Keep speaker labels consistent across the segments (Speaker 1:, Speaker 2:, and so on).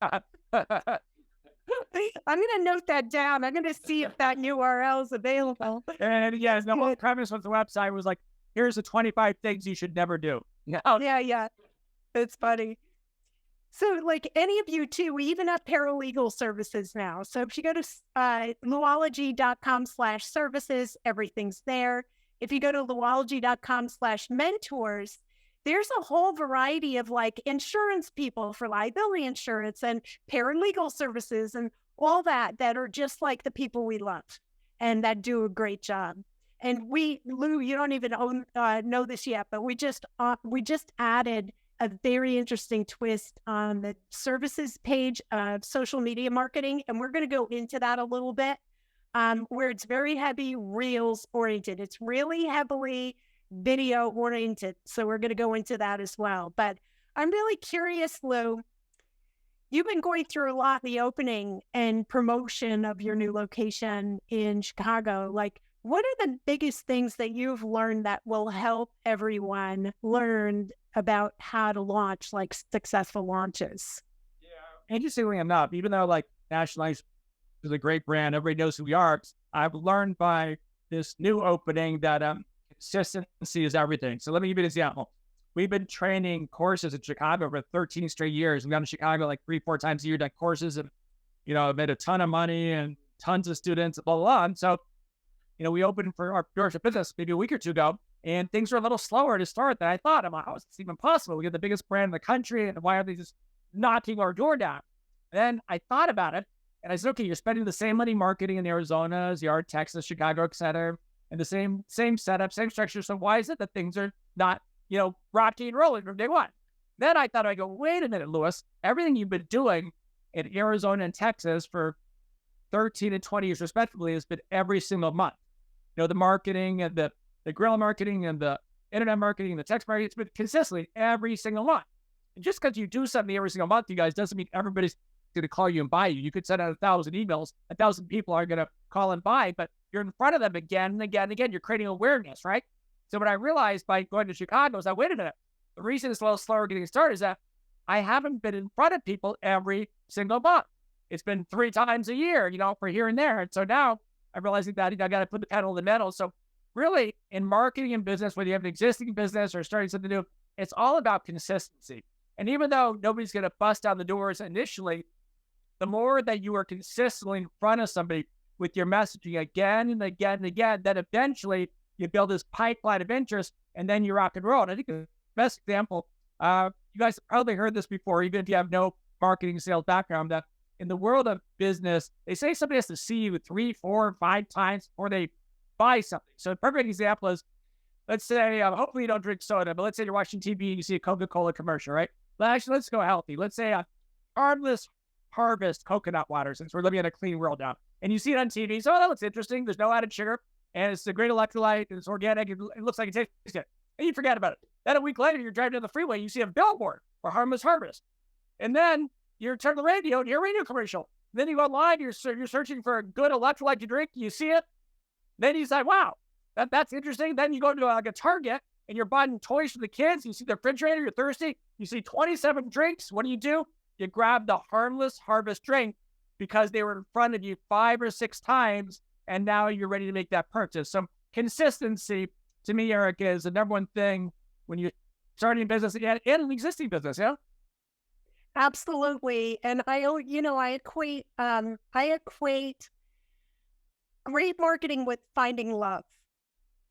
Speaker 1: I'm going to note that down. I'm going to see if that URL is available.
Speaker 2: And yes, the whole premise of the website was like, here's the 25 things you should never do.
Speaker 1: Yeah. It's funny. So, like any of you too, we even have paralegal services now. So if you go to Louology.com/services, everything's there. If you go to Louology.com/mentors, there's a whole variety of like insurance people for liability insurance and paralegal services and all that are just like the people we love and that do a great job. And Lou, you don't even know this yet, but we just added a very interesting twist on the services page of social media marketing. And we're going to go into that a little bit, where it's very heavy Reels oriented. It's really heavily video oriented. So we're going to go into that as well. But I'm really curious, Lou, you've been going through a lot in the opening and promotion of your new location in Chicago. Like, what are the biggest things that you've learned that will help everyone learn about how to launch like successful launches?
Speaker 2: Yeah. Interestingly enough, even though like National Ice is a great brand, everybody knows who we are. I've learned by this new opening that consistency is everything. So let me give you an example. We've been training courses in Chicago for 13 straight years. We've gone to Chicago like 3-4 times a year, done courses, and made a ton of money and tons of students, blah blah blah. And so, we opened for our entrepreneurship business maybe a week or two ago, and things were a little slower to start than I thought. I'm like, how is this even possible? We get the biggest brand in the country, and why are they just knocking our door down? Then I thought about it, and I said, okay, you're spending the same money marketing in Arizona as you are Texas, Chicago, et cetera, and the same setup, same structure. So why is it that things are not, rocking and rolling from day one? Then I thought, I go, wait a minute, Louis, everything you've been doing in Arizona and Texas for 13 and 20 years respectively has been every single month. The marketing and the guerrilla marketing and the internet marketing and the text marketing, it's been consistently every single month. And just because you do something every single month, you guys, doesn't mean everybody's going to call you and buy you. You could send out 1,000 emails, 1,000 people are going to call and buy, but you're in front of them again and again and again. You're creating awareness, right? So what I realized by going to Chicago is that, wait a minute, the reason it's a little slower getting started is that I haven't been in front of people every single month. It's been 3 times a year, for here and there. And so now I'm realizing that I got to put the pedal to the metal. So really, in marketing and business, whether you have an existing business or starting something new, it's all about consistency. And even though nobody's going to bust down the doors initially, the more that you are consistently in front of somebody with your messaging again and again and again, then eventually you build this pipeline of interest, and then you rock and roll. And I think the best example, you guys have probably heard this before, even if you have no marketing sales background, that in the world of business, they say somebody has to see you 3, 4, 5 times before they buy something. So a perfect example is, let's say, hopefully you don't drink soda, but let's say you're watching TV and you see a Coca-Cola commercial, right? Well, actually, let's go healthy. Let's say a harmless harvest coconut water, since we're living in a clean world now. And you see it on TV, so that looks interesting. There's no added sugar, and it's a great electrolyte, and it's organic, it looks like it tastes good. And you forget about it. Then a week later, you're driving down the freeway, you see a billboard for harmless harvest. And then you turn the radio and you hear a radio commercial. Then you go online, you're searching for a good electrolyte to drink, you see it. Then you say, wow, that's interesting. Then you go to like a Target and you're buying toys for the kids. You see the refrigerator, you're thirsty. You see 27 drinks. What do? You grab the harmless harvest drink because they were in front of you 5 or 6 times, and now you're ready to make that purchase. So consistency, to me, Eric, is the number one thing when you're starting a business and an existing business, yeah?
Speaker 1: Absolutely. And I equate great marketing with finding love.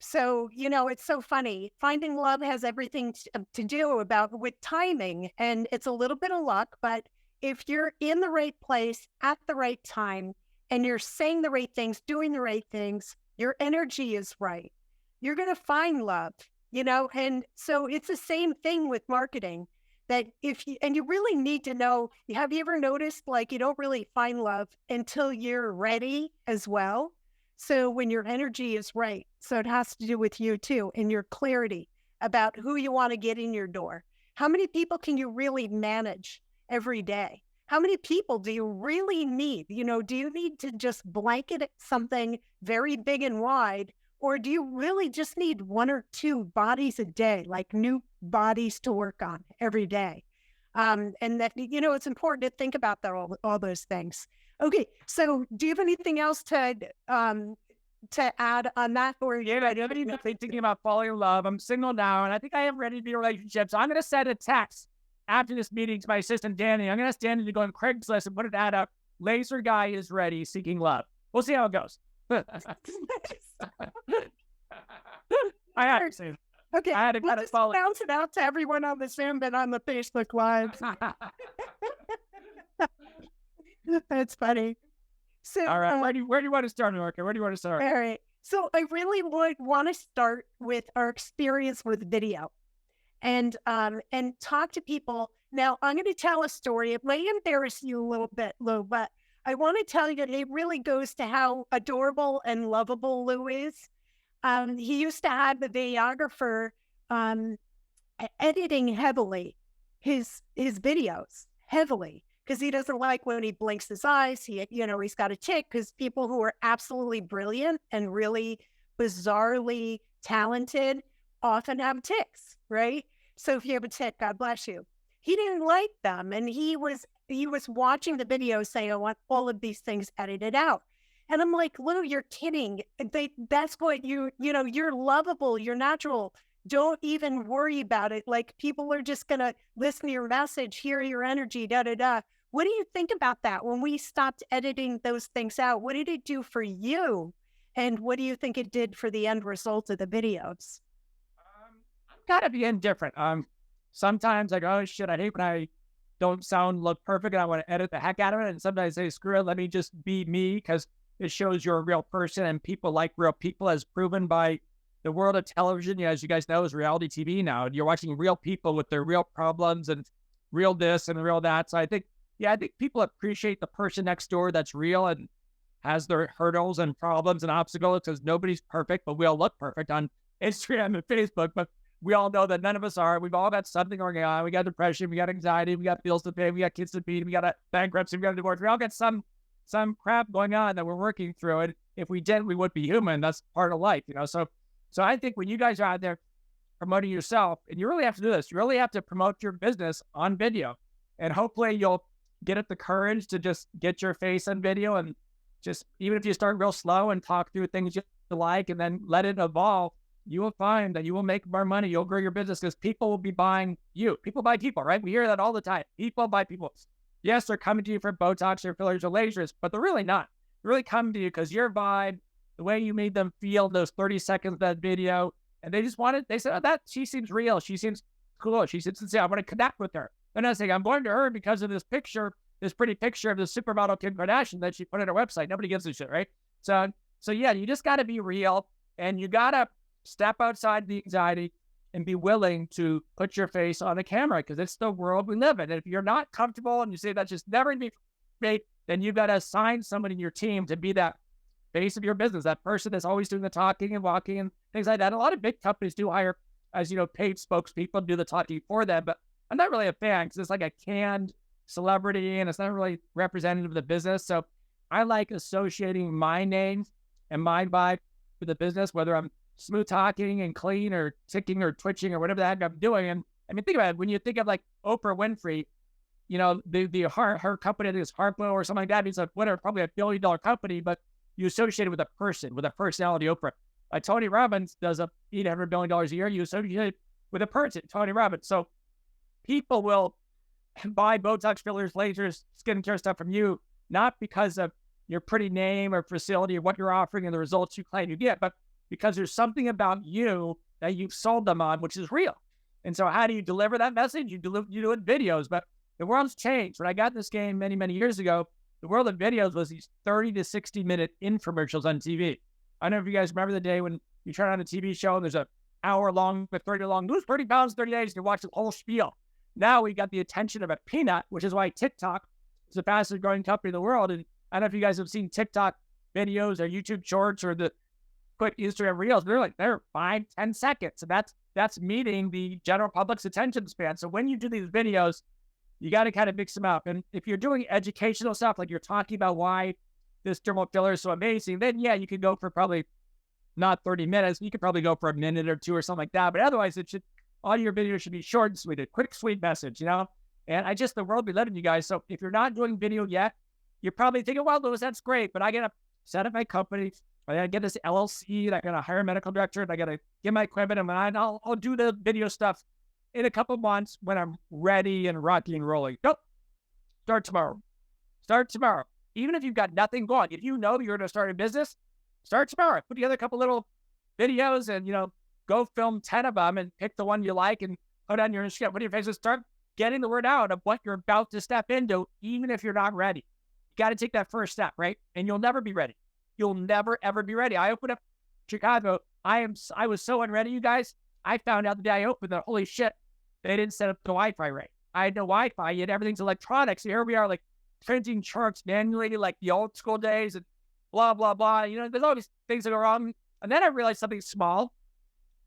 Speaker 1: So, it's so funny. Finding love has everything to do with timing, and it's a little bit of luck, but if you're in the right place at the right time and you're saying the right things, doing the right things, your energy is right, you're going to find love, and so it's the same thing with marketing. That you really need to know, have you ever noticed, like, you don't really find love until you're ready as well? So when your energy is right, so it has to do with you too, and your clarity about who you want to get in your door. How many people can you really manage every day? How many people do you really need? Do you need to just blanket something very big and wide, or do you really just need 1 or 2 bodies a day, like new bodies to work on every day? And that, it's important to think about all those things. Okay, so do you have anything else to add on that? Or
Speaker 2: Yeah, I haven't even been thinking about falling in love. I'm single now, and I think I am ready to be in a relationship. So I'm going to send a text after this meeting to my assistant, Danny. I'm going to ask Danny to go on Craigslist and put an ad up. Laser guy is ready, seeking love. We'll see how it goes. I had to say that.
Speaker 1: Okay,
Speaker 2: I had to
Speaker 1: we'll
Speaker 2: kind of
Speaker 1: just
Speaker 2: follow.
Speaker 1: bounce it out to everyone on the Zoom and on the Facebook Live. That's funny. So,
Speaker 2: All right, where do you want to start, Norca? Where do you want to start?
Speaker 1: all right. So I really would want to start with our experience with video and talk to people. Now I'm going to tell a story. It may embarrass you a little bit, Lou, but I want to tell you that it really goes to how adorable and lovable Lou is. He used to have the videographer editing heavily his videos heavily because he doesn't like when he blinks his eyes. He's got a tick because people who are absolutely brilliant and really bizarrely talented often have ticks, right? So if you have a tick, God bless you. He didn't like them, and he was watching the video saying, "I want all of these things edited out." And I'm like, Lou, you're kidding. That's what you're lovable, you're natural. Don't even worry about it. Like, people are just going to listen to your message, hear your energy, da, da, da. What do you think about that when we stopped editing those things out? What did it do for you? And what do you think it did for the end result of the videos?
Speaker 2: I've got to be indifferent. Sometimes I go, oh shit, I hate when I don't look perfect and I want to edit the heck out of it. And sometimes I say, screw it, let me just be me, because it shows you're a real person and people like real people, as proven by the world of television. As you guys know, is reality TV now. You're watching real people with their real problems and real this and real that. So I think people appreciate the person next door that's real and has their hurdles and problems and obstacles, because nobody's perfect, but we all look perfect on Instagram and Facebook. But we all know that none of us are. We've all got something going on. We got depression, we got anxiety, we got bills to pay, we got kids to feed, we got a bankruptcy, we got a divorce. We all got some crap going on that we're working through. And if we didn't, we would be human. That's part of life, So I think when you guys are out there promoting yourself, and you really have to do this, you really have to promote your business on video. And hopefully you'll get up the courage to just get your face on video, and just, even if you start real slow and talk through things you like and then let it evolve, you will find that you will make more money. You'll grow your business because people will be buying you. People buy people, right? We hear that all the time. People buy people. Yes, they're coming to you for Botox or fillers or lasers, but they're really not. They're really coming to you because your vibe, the way you made them feel those 30 seconds of that video, and they said, oh, she seems real. She seems cool. She seems sincere. I want to connect with her. They're not saying, I'm going to her because of this pretty picture of the supermodel Kim Kardashian that she put on her website. Nobody gives a shit, right? So yeah, you just got to be real, and you got to step outside the anxiety and be willing to put your face on the camera, because it's the world we live in. And if you're not comfortable and you say that's just never going to be great, then you've got to assign somebody in your team to be that face of your business, that person that's always doing the talking and walking and things like that. A lot of big companies do hire, as paid spokespeople to do the talking for them, but I'm not really a fan, because it's like a canned celebrity and it's not really representative of the business. So I like associating my name and my vibe with the business, whether I'm smooth talking and clean or ticking or twitching or whatever the heck I'm doing. And I mean, think about it. When you think of like Oprah Winfrey, her company, I think it's Harpo or something like that. It's probably $1 billion company, but you associate it with a person, with a personality. Oprah. Tony Robbins does $800 billion a year. You associate it with a person, Tony Robbins. So people will buy Botox, fillers, lasers, skincare stuff from you, not because of your pretty name or facility or what you're offering and the results you claim you get, but because there's something about you that you've sold them on, which is real. And so how do you deliver that message? You do it videos, but the world's changed. When I got in this game many, many years ago, the world of videos was these 30 to 60 minute infomercials on TV. I don't know if you guys remember the day when you turn on a TV show and there's an hour long, 30 long, lose 30 pounds in 30 days, you watch the whole spiel. Now we got the attention of a peanut, which is why TikTok is the fastest growing company in the world. And I don't know if you guys have seen TikTok videos or YouTube shorts or the quick Instagram reels. They're 5-10 seconds. And that's meeting the general public's attention span. So when you do these videos, you got to kind of mix them up. And if you're doing educational stuff, like you're talking about why this dermal filler is so amazing, then yeah, you could go for probably not 30 minutes. You could probably go for a minute or two or something like that. But otherwise, all your videos should be short and sweet, a quick, sweet message, And the world be letting you guys. So if you're not doing video yet, you're probably thinking, well, Louis, that's great, but I got to set up my company. I got to get this LLC, and I got to hire a medical director, and I got to get my equipment, and I'll do the video stuff in a couple of months when I'm ready and rocking and rolling. Nope. Start tomorrow. Start tomorrow. Even if you've got nothing going, if you know you're going to start a business, start tomorrow. Put together a couple little videos and, go film 10 of them and pick the one you like and put on your Instagram. Put your face and start getting the word out of what you're about to step into, even if you're not ready. You got to take that first step, right? And you'll never be ready. You'll never, ever be ready. I opened up Chicago. I was so unready, you guys. I found out the day I opened that, holy shit, they didn't set up the Wi-Fi right. I had no Wi-Fi, yet everything's electronics. So here we are, like, printing charts manually, like the old school days, and blah, blah, blah. There's always things that go wrong. And then I realized something small.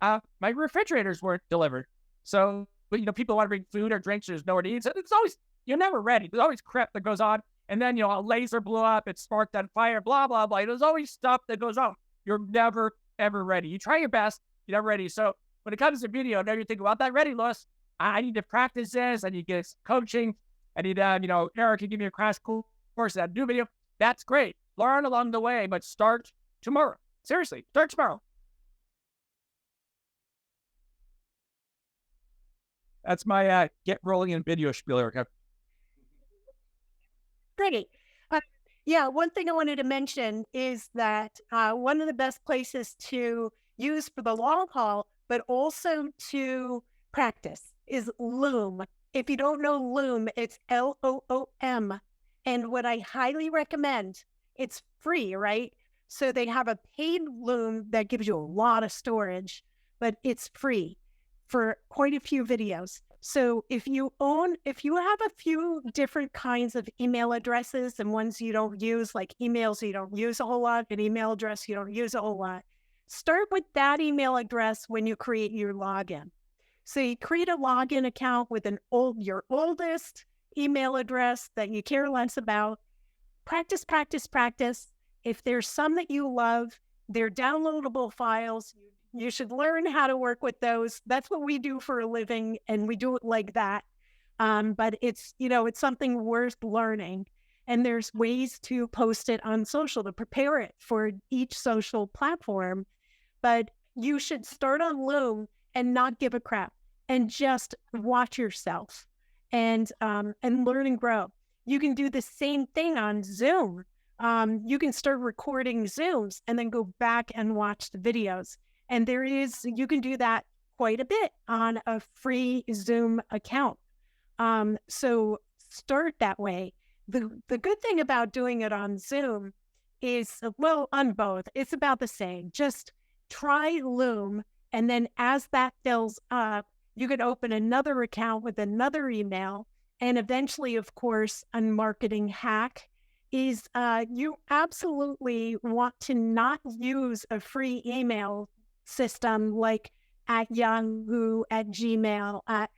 Speaker 2: My refrigerators weren't delivered. So, people want to bring food or drinks, there's nowhere to eat. So it's always, you're never ready. There's always crap that goes on. And then, a laser blew up, it sparked on fire, blah, blah, blah. There's always stuff that goes on. You're never, ever ready. You try your best, you're never ready. So when it comes to video, now you're thinking, well, I'm not ready, Louis. I need to practice this. I need to get coaching. I need, Eric can give me a crash course that new video. That's great. Learn along the way, but start tomorrow. Seriously, start tomorrow. That's my get rolling in video spiel, Eric.
Speaker 1: Great. Yeah, one thing I wanted to mention is that one of the best places to use for the long haul, but also to practice, is Loom. If you don't know Loom, it's Loom. And what I highly recommend, it's free, right? So they have a paid Loom that gives you a lot of storage, but it's free for quite a few videos. So if you have a few different kinds of email addresses and ones you don't use, like emails you don't use a whole lot, an email address you don't use a whole lot, start with that email address when you create your login. So you create a login account with your oldest email address that you care less about. Practice, practice, practice. If there's some that you love, they're downloadable files. You should learn how to work with those. That's what we do for a living, and we do it like that. But it's something worth learning. And there's ways to post it on social, to prepare it for each social platform. But you should start on Loom and not give a crap and just watch yourself and learn and grow. You can do the same thing on Zoom. You can start recording Zooms and then go back and watch the videos. And you can do that quite a bit on a free Zoom account. So start that way. The good thing about doing it on Zoom is, on both, it's about the same. Just try Loom, and then as that fills up, you could open another account with another email. And eventually, of course, a marketing hack is you absolutely want to not use a free email system like at Yahoo, at Gmail, at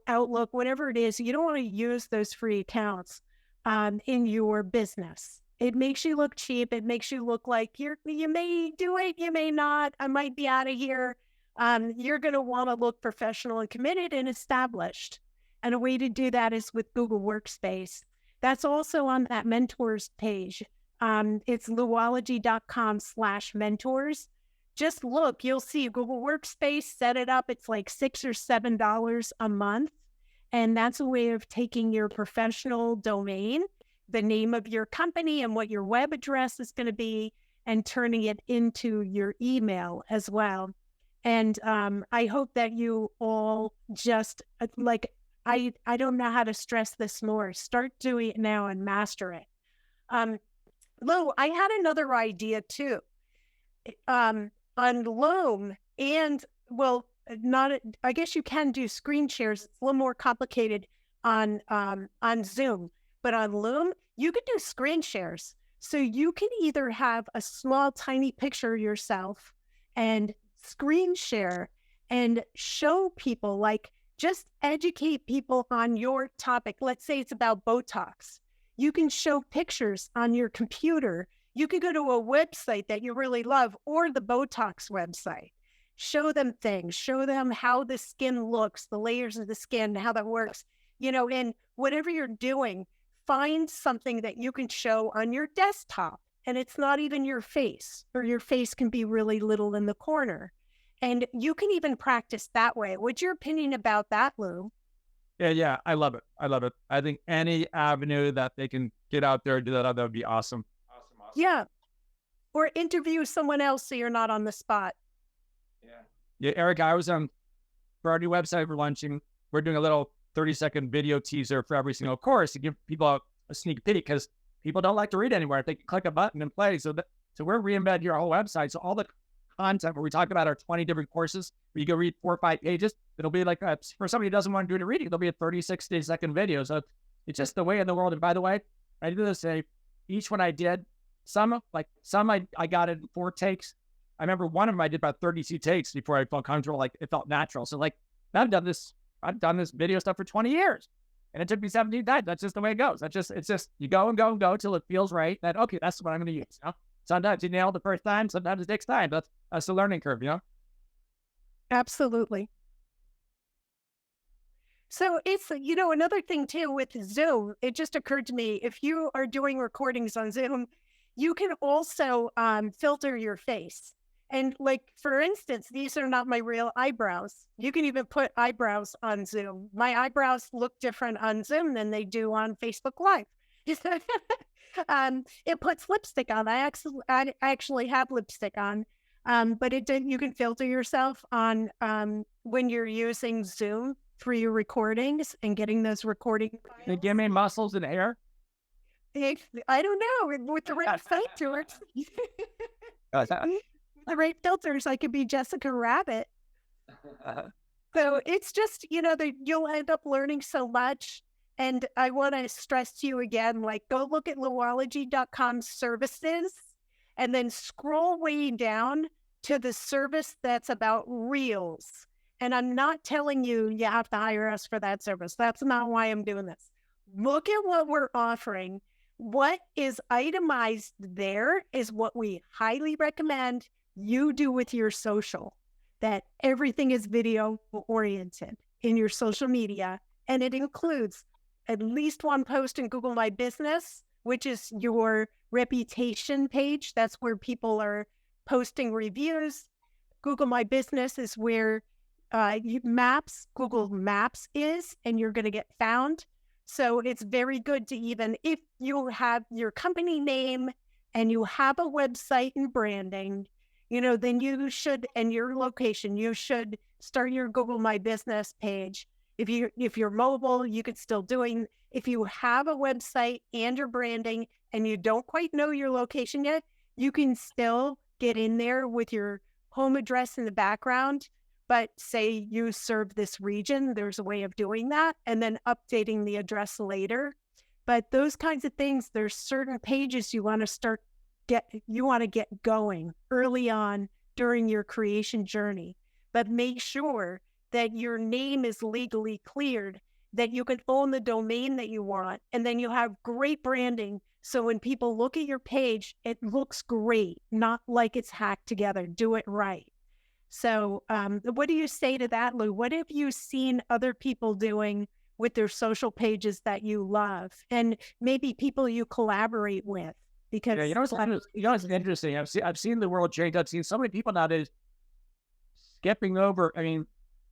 Speaker 1: Outlook, whatever it is. You don't want to use those free accounts in your business. It makes you look cheap. It makes you look like you may do it, you may not. I might be out of here. You're going to want to look professional and committed and established. And a way to do that is with Google Workspace. That's also on that mentors page. It's Louology.com/mentors. Just look, you'll see Google Workspace, set it up. It's like $6 or $7 a month. And that's a way of taking your professional domain, the name of your company and what your web address is going to be, and turning it into your email as well. And I hope that you all just, I don't know how to stress this more. Start doing it now and master it. Lou, I had another idea too. On Loom, and I guess you can do screen shares. It's a little more complicated on Zoom, but on Loom, you can do screen shares. So you can either have a small, tiny picture of yourself and screen share and show people, like, just educate people on your topic. Let's say it's about Botox. You can show pictures on your computer. You could go to a website that you really love, or the Botox website. Show them things. Show them how the skin looks, the layers of the skin, how that works. and whatever you're doing, find something that you can show on your desktop. And it's not even your face, or your face can be really little in the corner. And you can even practice that way. What's your opinion about that, Lou?
Speaker 2: Yeah, I love it. I love it. I think any avenue that they can get out there and do that would be awesome. Awesome.
Speaker 1: Yeah. Or interview someone else so you're not on the spot.
Speaker 2: Yeah. Yeah, Eric, I was for our new website we're launching. We're doing a little 30-second video teaser for every single course to give people a sneak peek, because people don't like to read anymore. If they can click a button and play. So we're reinventing your whole website. So all the content where we talk about our 20 different courses, where you go read 4 or 5 pages, it'll be like, for somebody who doesn't want to do the reading, it'll be a 30, 60-second video. So it's just the way in the world. And by the way, I do this, each one I did, some I got it in 4 takes. I remember one of them I did about 32 takes before I felt comfortable, like it felt natural. So like I've done this video stuff for 20 years and it took me 17 times. That's just the way it goes. It's just you go and go and go till it feels right. That, okay, that's what I'm going to use. Sometimes you nail it the first time, sometimes it takes time. That's the learning curve,
Speaker 1: Absolutely. So it's, another thing too with Zoom, it just occurred to me, if you are doing recordings on Zoom, you can also filter your face. And like, for instance, these are not my real eyebrows. You can even put eyebrows on Zoom. My eyebrows look different on Zoom than they do on Facebook Live. It puts lipstick on. I actually have lipstick on, but you can filter yourself on when you're using Zoom for your recordings and getting those recording files.
Speaker 2: They give me muscles and hair.
Speaker 1: I don't know, with the right filters. The right filters, I could be Jessica Rabbit. So it's just, you'll end up learning so much. And I want to stress to you again, like, go look at Louology.com services and then scroll way down to the service that's about reels. And I'm not telling you have to hire us for that service. That's not why I'm doing this. Look at what we're offering. What is itemized there is what we highly recommend you do with your social, that everything is video oriented in your social media. And it includes at least one post in Google My Business, which is your reputation page. That's where people are posting reviews. Google My Business is where Google Maps is, and you're going to get found. So it's very good to, even if you have your company name and you have a website and branding, then you should, and your location, you should start your Google My Business page. If you're mobile, you could still doing. If you have a website and your branding and you don't quite know your location yet, you can still get in there with your home address in the background. But say you serve this region, there's a way of doing that, and then updating the address later. But those kinds of things, there's certain pages you want to get going early on during your creation journey. But make sure that your name is legally cleared, that you can own the domain that you want, and then you have great branding. So when people look at your page, it looks great, not like it's hacked together. Do it right. So what do you say to that, Lou? What have you seen other people doing with their social pages that you love, and maybe people you collaborate with? Because
Speaker 2: it's interesting. I've seen the world change. I've seen so many people nowadays skipping over. I mean,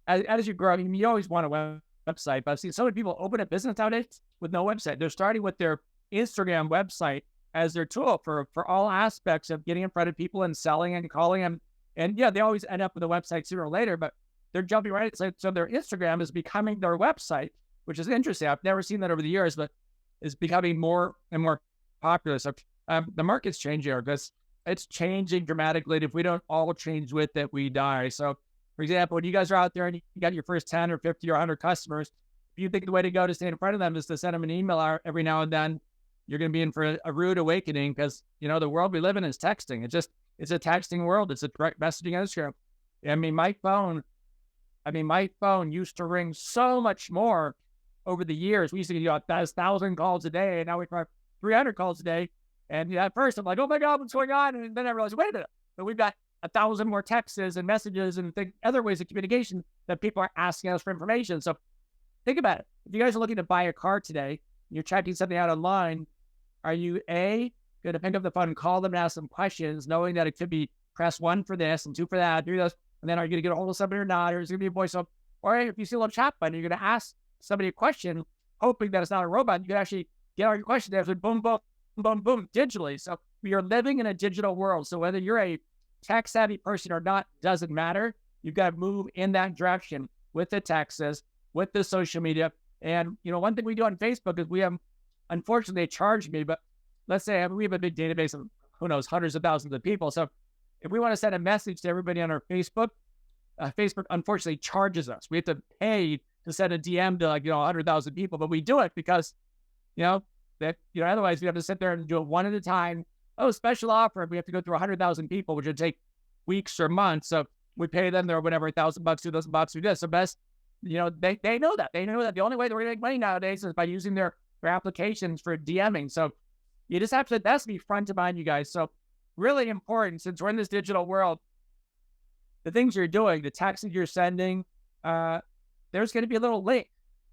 Speaker 2: as you grow, you always want a website, but I've seen so many people open a business nowadays with no website. They're starting with their Instagram website as their tool for all aspects of getting in front of people and selling and calling them. And yeah, they always end up with a website sooner or later, but they're jumping right. So their Instagram is becoming their website, which is interesting. I've never seen that over the years, but it's becoming more and more popular. So the market's changing, because it's changing dramatically. And if we don't all change with it, we die. So, for example, when you guys are out there and you got your first 10 or 50 or 100 customers, if you think the way to go to stay in front of them is to send them an email every now and then, you're going to be in for a rude awakening, because, the world we live in is texting. It's a texting world. It's a direct messaging Instagram. I mean, my phone used to ring so much more over the years. We used to get 1,000 calls a day, and now we have 300 calls a day. And at first I'm like, oh my God, what's going on? And then I realized, wait a minute, but we've got 1,000 more texts and messages and other ways of communication that people are asking us for information. So think about it. If you guys are looking to buy a car today, you're checking something out online, are you going to pick up the phone and call them and ask them questions, knowing that it could be press 1 for this and 2 for that, do this, and then are you going to get a hold of somebody or not, or is it going to be a voice up? Or if you see a little chat button, you're going to ask somebody a question, hoping that it's not a robot. You can actually get all your questions answered, boom, boom, boom, boom, digitally. So we are living in a digital world. So whether you're a tech-savvy person or not, doesn't matter. You've got to move in that direction with the texts, with the social media. And, one thing we do on Facebook is we have, unfortunately, they charge me, but let's say we have a big database of, who knows, hundreds of thousands of people. So if we want to send a message to everybody on our Facebook, Facebook unfortunately charges us. We have to pay to send a DM to 100,000 people, but we do it because, otherwise we have to sit there and do it one at a time. Oh, special offer. We have to go through 100,000 people, which would take weeks or months. So we pay them their whatever, $1,000, $2,000 we do. So best, they know that. They know that the only way they're going to make money nowadays is by using their applications for DMing. So you just have to, that's be front of mind, you guys. So really important, since we're in this digital world, the things you're doing, the texts that you're sending, there's going to be a little link.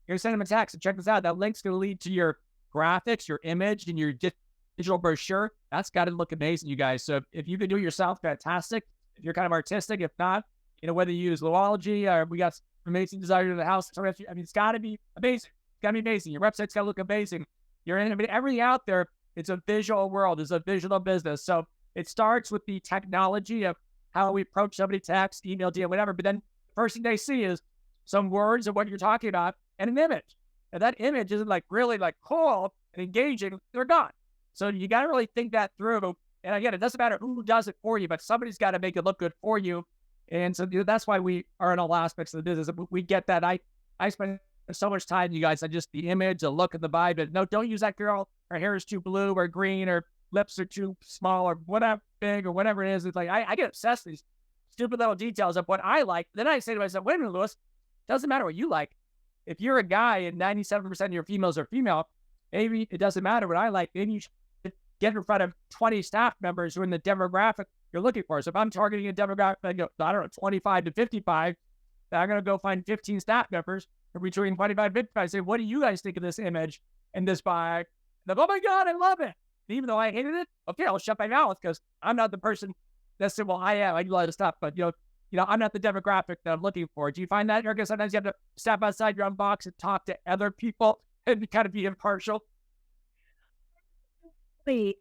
Speaker 2: You're going to send them a text and check this out. That link's going to lead to your graphics, your image, and your digital brochure. That's got to look amazing, you guys. So if you can do it yourself, fantastic. If you're kind of artistic, if not, whether you use Louology or we got amazing designers in the house. It's got to be amazing. It's got to be amazing. Your website's got to look amazing. Everything out there, it's a visual world. It's a visual business. So it starts with the technology of how we approach somebody, text, email, DM, whatever. But then the first thing they see is some words of what you're talking about and an image. And that image isn't really cool and engaging. They're gone. So you got to really think that through. And again, it doesn't matter who does it for you, but somebody's got to make it look good for you. And so that's why we are in all aspects of the business. We get that. I spend so much time, you guys, on just the image, the look, and the vibe. But no, don't use that girl. Her hair is too blue or green, or lips are too small, or whatever, big, or whatever it is. It's I get obsessed with these stupid little details of what I like. Then I say to myself, wait a minute, Louis, doesn't matter what you like. If you're a guy and 97% of your females are female, maybe it doesn't matter what I like. Maybe you should get in front of 20 staff members who are in the demographic you're looking for. So if I'm targeting a demographic, 25 to 55, then I'm going to go find 15 staff members who are between 25 and 55. Say, what do you guys think of this image and this bag? Like, oh my God, I love it. And even though I hated it, okay, I'll shut my mouth because I'm not the person that said, well, I am. I do a lot of stuff, but I'm not the demographic that I'm looking for. Do you find that, Erica? Sometimes you have to step outside your own box and talk to other people and kind of be impartial.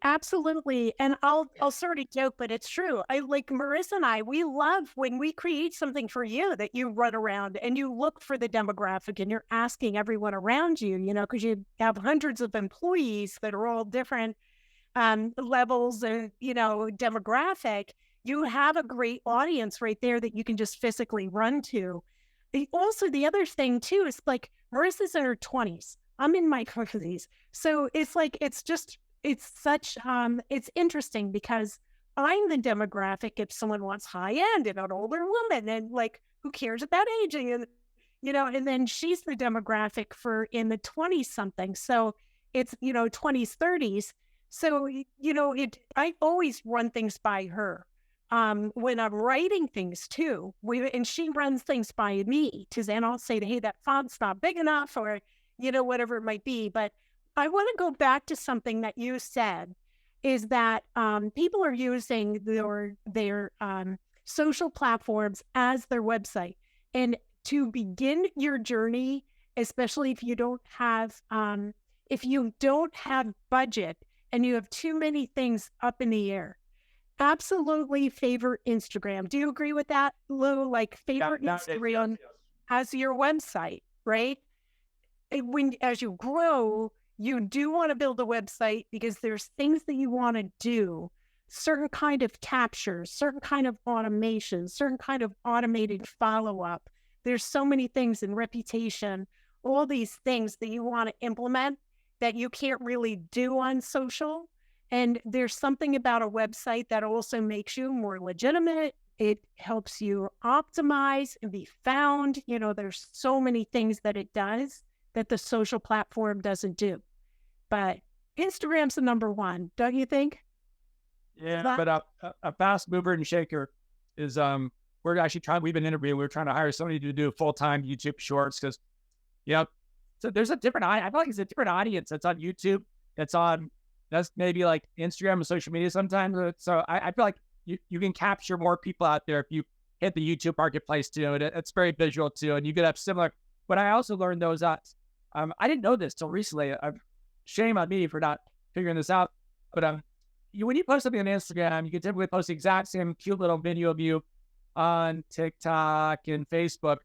Speaker 1: Absolutely. And I'll sort of joke, but it's true. I like Marissa and I, we love when we create something for you that you run around and you look for the demographic and you're asking everyone around you, because you have hundreds of employees that are all different levels of, demographic. You have a great audience right there that you can just physically run to. Also, the other thing too is Marissa's in her 20s. I'm in my 50s. So it's it's interesting because I'm the demographic if someone wants high end and an older woman and who cares about aging and and then she's the demographic for in the 20s something. So it's 20s, 30s. So I always run things by her. When I'm writing things too, and she runs things by me too, and I'll say, hey, that font's not big enough or whatever it might be. But I want to go back to something that you said is that people are using their social platforms as their website. And to begin your journey, especially if you don't have budget and you have too many things up in the air, absolutely favor Instagram. Do you agree with that, Lou? Favor Instagram as your website, right? As you grow, you do want to build a website because there's things that you want to do, certain kind of captures, certain kind of automation, certain kind of automated follow-up. There's so many things in reputation, all these things that you want to implement that you can't really do on social. And there's something about a website that also makes you more legitimate. It helps you optimize and be found. There's so many things that it does that the social platform doesn't do. But Instagram's the number one, don't you think?
Speaker 2: Yeah, but a fast mover and shaker is we've been interviewing, we're trying to hire somebody to do full-time YouTube shorts because So there's a different, I feel like it's a different audience that's on YouTube, that's maybe like Instagram and social media sometimes. So I feel like you can capture more people out there if you hit the YouTube marketplace too. And it's very visual too. And you could have similar, but I also learned those, I didn't know this till recently. Shame on me for not figuring this out. But when you post something on Instagram, you can typically post the exact same cute little video of you on TikTok and Facebook,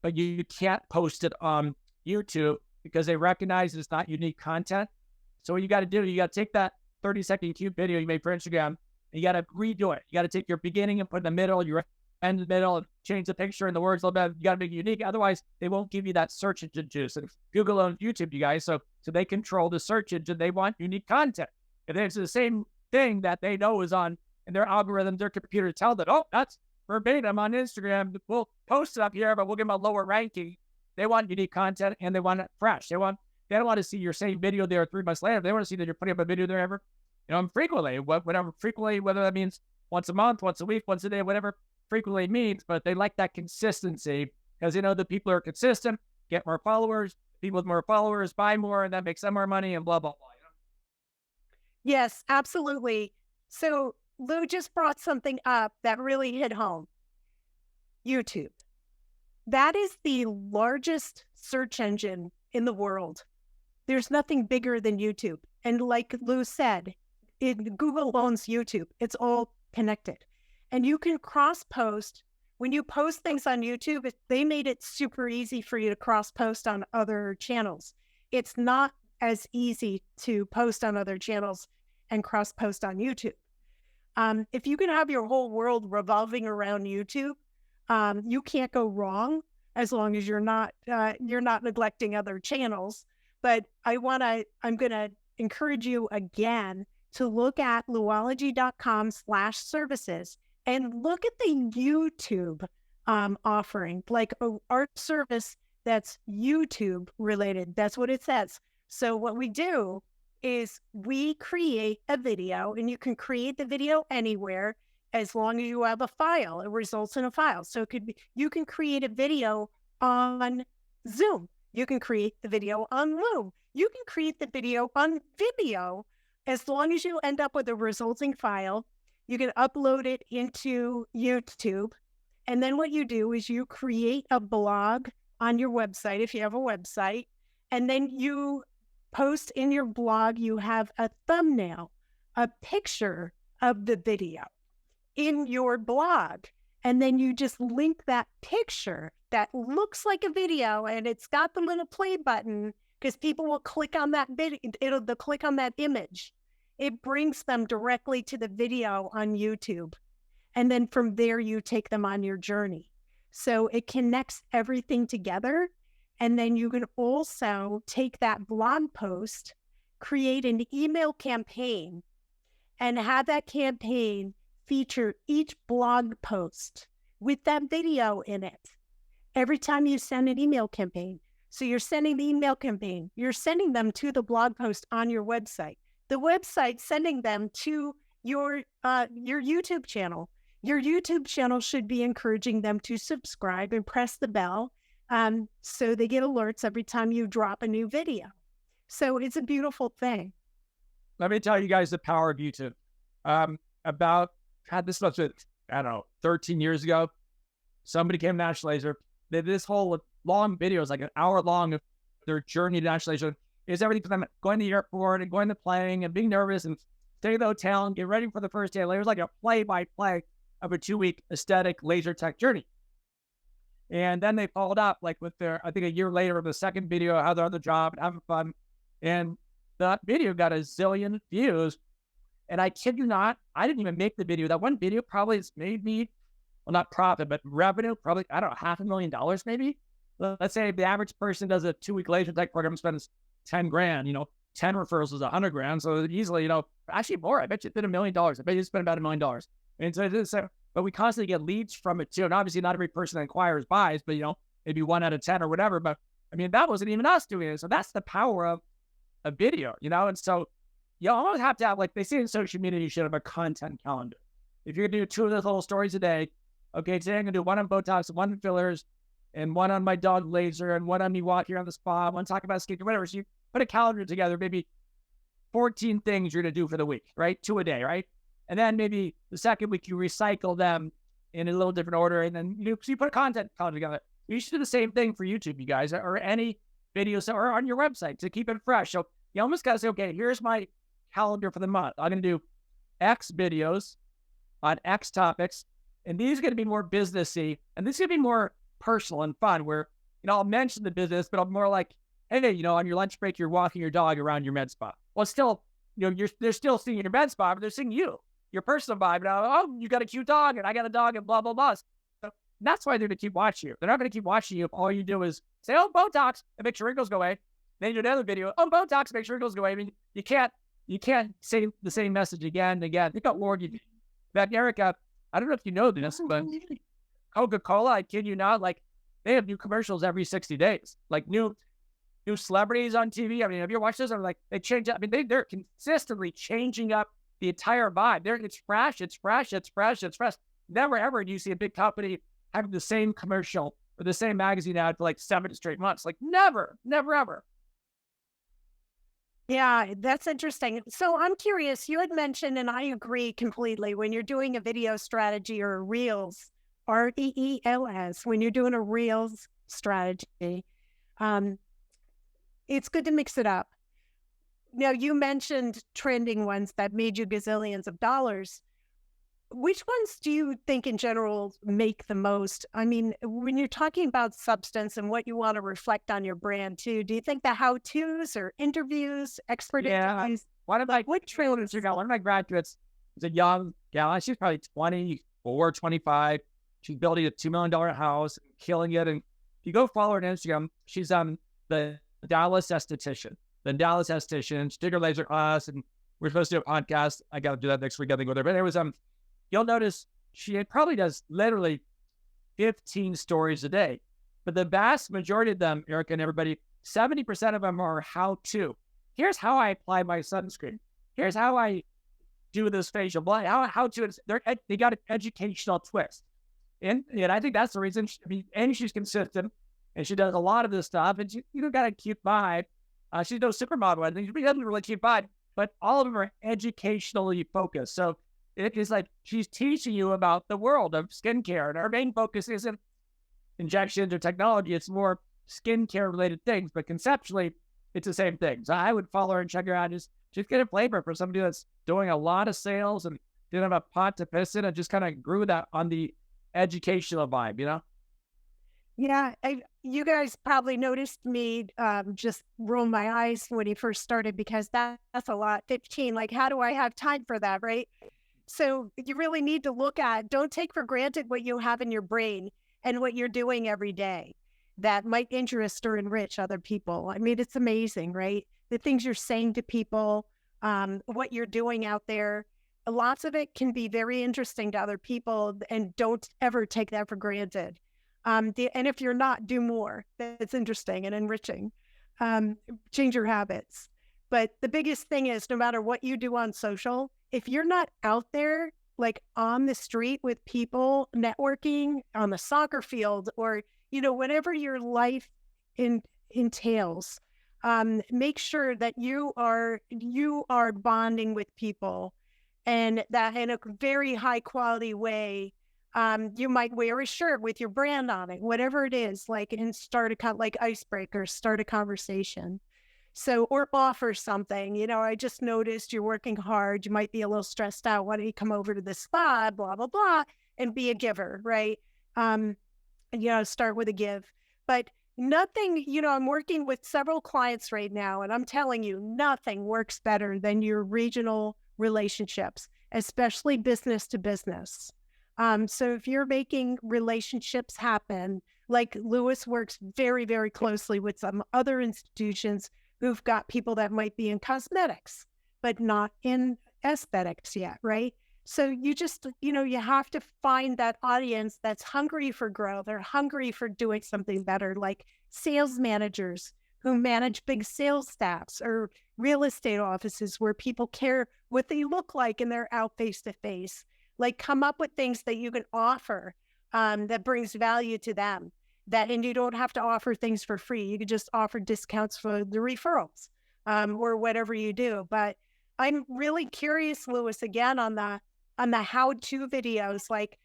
Speaker 2: but you can't post it on YouTube because they recognize it's not unique content. So what you got to do, you got to take that 30-second cute video you made for Instagram, and you got to redo it. You got to take your beginning and put in the middle, your end in the middle, and change the picture and the words a little bit. You got to make it unique. Otherwise, they won't give you that search engine juice. And Google owns YouTube, you guys. So they control the search engine. They want unique content. And it's the same thing that they know is on in their algorithm, their computer tell them, oh, that's verbatim on Instagram. We'll post it up here, but we'll give them a lower ranking. They want unique content and they want it fresh. They don't want to see your same video there 3 months later. They want to see that you're putting up a video there ever, frequently, whether that means once a month, once a week, once a day, whatever frequently means, but they like that consistency because the people are consistent, get more followers, people with more followers buy more, and that makes them more money and blah, blah, blah.
Speaker 1: Yes, absolutely. So Lou just brought something up that really hit home. YouTube. That is the largest search engine in the world. There's nothing bigger than YouTube. And like Lou said, Google owns YouTube. It's all connected. And you can cross-post. When you post things on YouTube, they made it super easy for you to cross-post on other channels. It's not as easy to post on other channels and cross-post on YouTube. If you can have your whole world revolving around YouTube, you can't go wrong as long as you're not neglecting other channels. But I'm going to encourage you again to look at Louology.com/services and look at the YouTube offering, like our service that's YouTube related. That's what it says. So what we do is we create a video, and you can create the video anywhere as long as you have a file. It results in a file. So it could be, you can create a video on Zoom. You can create the video on Loom. You can create the video on Vimeo. As long as you end up with a resulting file, you can upload it into YouTube. And then what you do is you create a blog on your website, if you have a website, and then you post in your blog, you have a thumbnail, a picture of the video in your blog. And then you just link that picture that looks like a video, and it's got the little play button because people will click on that video. They'll click on that image. It brings them directly to the video on YouTube. And then from there, you take them on your journey. So it connects everything together. And then you can also take that blog post, create an email campaign, and have that campaign feature each blog post with that video in it every time you send an email campaign. So you're sending the email campaign, you're sending them to the blog post on your website. The website sending them to your YouTube channel. Your YouTube channel should be encouraging them to subscribe and press the bell so they get alerts every time you drop a new video. So it's a beautiful thing.
Speaker 2: Let me tell you guys the power of YouTube. This was, 13 years ago, somebody came to National Laser. They did this whole long video, it's like an hour long of their journey to National Laser. Is everything from them going to the airport and going to playing and being nervous and staying at the hotel and get ready for the first day. It was like a play-by-play of a 2-week aesthetic laser tech journey. And then they followed up with their, I think a year later, of the second video, how they're on the job and having fun. And that video got a zillion views. And I kid you not, I didn't even make the video. That one video probably has made me, well, not profit, but revenue, probably, I don't know, $500,000 maybe. Let's say the average person does a 2-week laser tech program, spends 10 grand, 10 referrals is 100 grand. So easily, actually more. I bet you did $1 million. I bet you spent about $1 million. And so, but we constantly get leads from it too. And obviously not every person that inquires buys, but maybe 1 out of 10 or whatever. But I mean, that wasn't even us doing it. So that's the power of a video, And so you always have to have, like they say in social media, you should have a content calendar. If you're going to do 2 of those little stories a day, okay, today I'm going to do 1 on Botox, 1 on fillers, and one on my dog laser, and one on me walking around the spa, one talking about skincare, whatever. So you put a calendar together, maybe 14 things you're going to do for the week, right? 2 a day, right? And then maybe the second week you recycle them in a little different order. And then so you put a content calendar together. You should do the same thing for YouTube, you guys, or any videos or on your website to keep it fresh. So you almost got to say, okay, here's my calendar for the month. I'm going to do X videos on X topics. And these are going to be more businessy. And this is going to be more personal and fun where, I'll mention the business, but I'm more like, hey, on your lunch break, you're walking your dog around your med spa. Well, still, they're still seeing your med spa, but they're seeing you, your personal vibe. Now, oh, you got a cute dog, and I got a dog, and blah, blah, blah. So that's why they're going to keep watching you. They're not going to keep watching you if all you do is say, oh, Botox, and make sure wrinkles go away. Then you do another video, oh, Botox, make sure wrinkles go away. I mean, you can't say the same message again and again. Think about Lord, back, Erica, I don't know if you know this, but Coca-Cola, I kid you not, like, they have new commercials every 60 days, like new celebrities on TV. I mean, have you watched this? I'm like, they change up. I mean, they're consistently changing up the entire vibe. It's fresh, it's fresh, it's fresh, it's fresh. Never ever do you see a big company having the same commercial or the same magazine ad for like 7 straight months. Like never, ever.
Speaker 1: Yeah, that's interesting. So I'm curious, you had mentioned, and I agree completely, when you're doing a video strategy or a Reels, Reels, when you're doing a Reels strategy, it's good to mix it up. Now, you mentioned trending ones that made you gazillions of dollars. Which ones do you think in general make the most? I mean, when you're talking about substance and what you want to reflect on your brand too, do you think the how-tos or interviews, expert interviews?
Speaker 2: One of my graduates is a young gal. She's probably 24, 25. She's building a $2 million house, killing it. And if you go follow her on Instagram, she's the Dallas esthetician. She did her laser class, and we're supposed to do a podcast. I got to do that next week. I think with her. But anyways, you'll notice she probably does literally 15 stories a day. But the vast majority of them, Eric and everybody, 70% of them are how-to. Here's how I apply my sunscreen. Here's how I do this facial blend. How-to. They got an educational twist. And I think that's the reason. And she's consistent, and she does a lot of this stuff. And she got a cute vibe. She's no supermodel. I think she doesn't really cute vibe, but all of them are educationally focused. So it is like she's teaching you about the world of skincare. And our main focus isn't injections or technology. It's more skincare related things. But conceptually, it's the same thing. So I would follow her and check her out. Just get a flavor for somebody that's doing a lot of sales and didn't have a pot to piss in and just kind of grew that on the educational vibe,
Speaker 1: Yeah, you guys probably noticed me just roll my eyes when he first started because that's a lot. 15, like how do I have time for that, right? So you really need to don't take for granted what you have in your brain and what you're doing every day that might interest or enrich other people. I mean, it's amazing, right? The things you're saying to people, what you're doing out there. Lots of it can be very interesting to other people, and don't ever take that for granted. And if you're not, do more. That's interesting and enriching. Change your habits. But the biggest thing is, no matter what you do on social, if you're not out there, like on the street with people, networking on the soccer field, or, whatever your life entails, make sure that you are bonding with people, and that in a very high quality way. You might wear a shirt with your brand on it, whatever it is, and start like icebreakers, start a conversation. So, or offer something, I just noticed you're working hard. You might be a little stressed out. Why don't you come over to the spa, blah, blah, blah, and be a giver, right? Start with a give. But nothing, I'm working with several clients right now, and I'm telling you, nothing works better than your regional relationships, especially business to business. So if you're making relationships happen, like Louis works very, very closely with some other institutions who've got people that might be in cosmetics, but not in aesthetics yet, right? So you just, you have to find that audience that's hungry for growth or hungry for doing something better, like sales managers who manage big sales staffs, or real estate offices where people care what they look like and they're out face to face. Like, come up with things that you can offer that brings value to them. and you don't have to offer things for free. You could just offer discounts for the referrals, or whatever you do. But I'm really curious, Louis, again on the how-to videos. Like,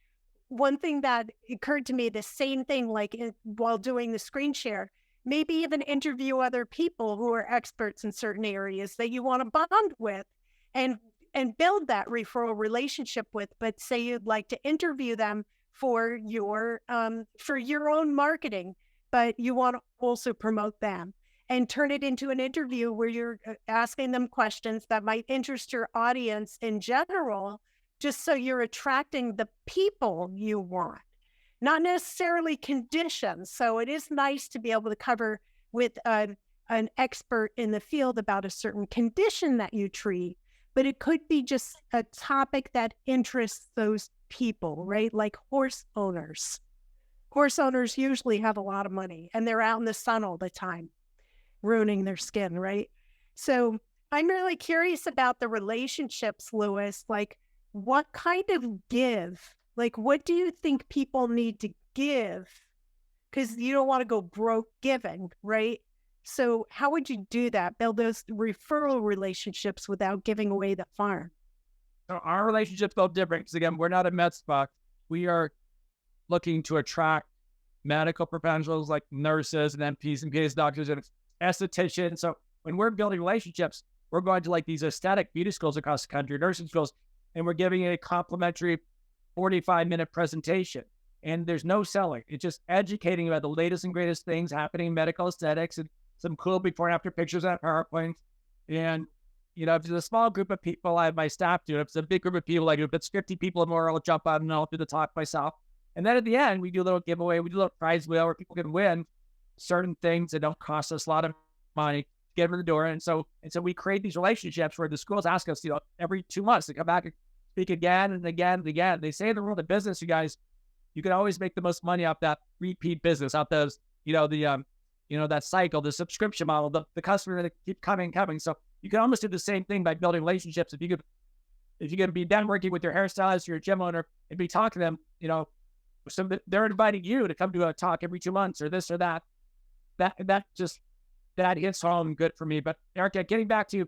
Speaker 1: one thing that occurred to me, the same thing, like while doing the screen share, maybe even interview other people who are experts in certain areas that you want to bond with, and build that referral relationship with. But say you'd like to interview them for your own marketing, but you want to also promote them, and turn it into an interview where you're asking them questions that might interest your audience in general, just so you're attracting the people you want, not necessarily conditions. So it is nice to be able to cover with an expert in the field about a certain condition that you treat, but it could be just a topic that interests those people, right? Like horse owners. Horse owners usually have a lot of money and they're out in the sun all the time, ruining their skin, right? So I'm really curious about the relationships, Louis. Like, what kind of give? Like, what do you think people need to give? Because you don't want to go broke giving, right? So how would you do that? Build those referral relationships without giving away the farm?
Speaker 2: So our relationship's a little different because, again, we're not a med spa. We are looking to attract medical professionals like nurses and NPs and PAs, doctors and estheticians. So when we're building relationships, we're going to like these aesthetic beauty schools across the country, nursing schools, and we're giving a complimentary 45-minute presentation. And there's no selling. It's just educating about the latest and greatest things happening in medical aesthetics and some cool before and after pictures on PowerPoint. And, you know, if it's a small group of people, I have my staff do it. If it's a big group of people, I do it. If it's 50 people or more, I'll jump on and I'll do the talk myself. And then at the end, we do a little giveaway. We do a little prize wheel where people can win certain things that don't cost us a lot of money to get them in the door. And so we create these relationships where the schools ask us, you know, every 2 months to come back and speak again and again and again. They say in the world of business, you guys, you can always make the most money off that repeat business, off those, that cycle, the subscription model, the customer that keep coming. So you can almost do the same thing by building relationships. If you could be done working with your hairstylist, your gym owner, and be talking to them, you know, so they're inviting you to come to a talk every 2 months or this or that. That hits home good for me. But Erica, getting back to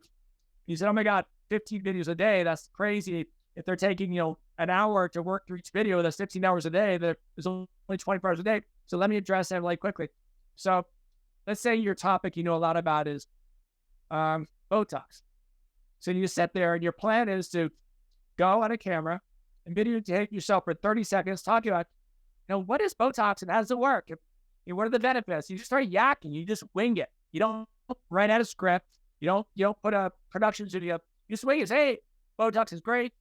Speaker 2: you said, oh my God, 15 videos a day. That's crazy. If they're taking, you know, an hour to work through each video, that's 15 hours a day. There's only 24 hours a day. So let me address that really quickly. So let's say your topic you know a lot about is Botox. So you sit there and your plan is to go on a camera and videotape yourself for 30 seconds talking about, you know, what is Botox and how does it work? What are the benefits? You just start yakking. You just wing it. You don't write out a script. You don't put a production studio. You just wing it. Hey, Botox is great.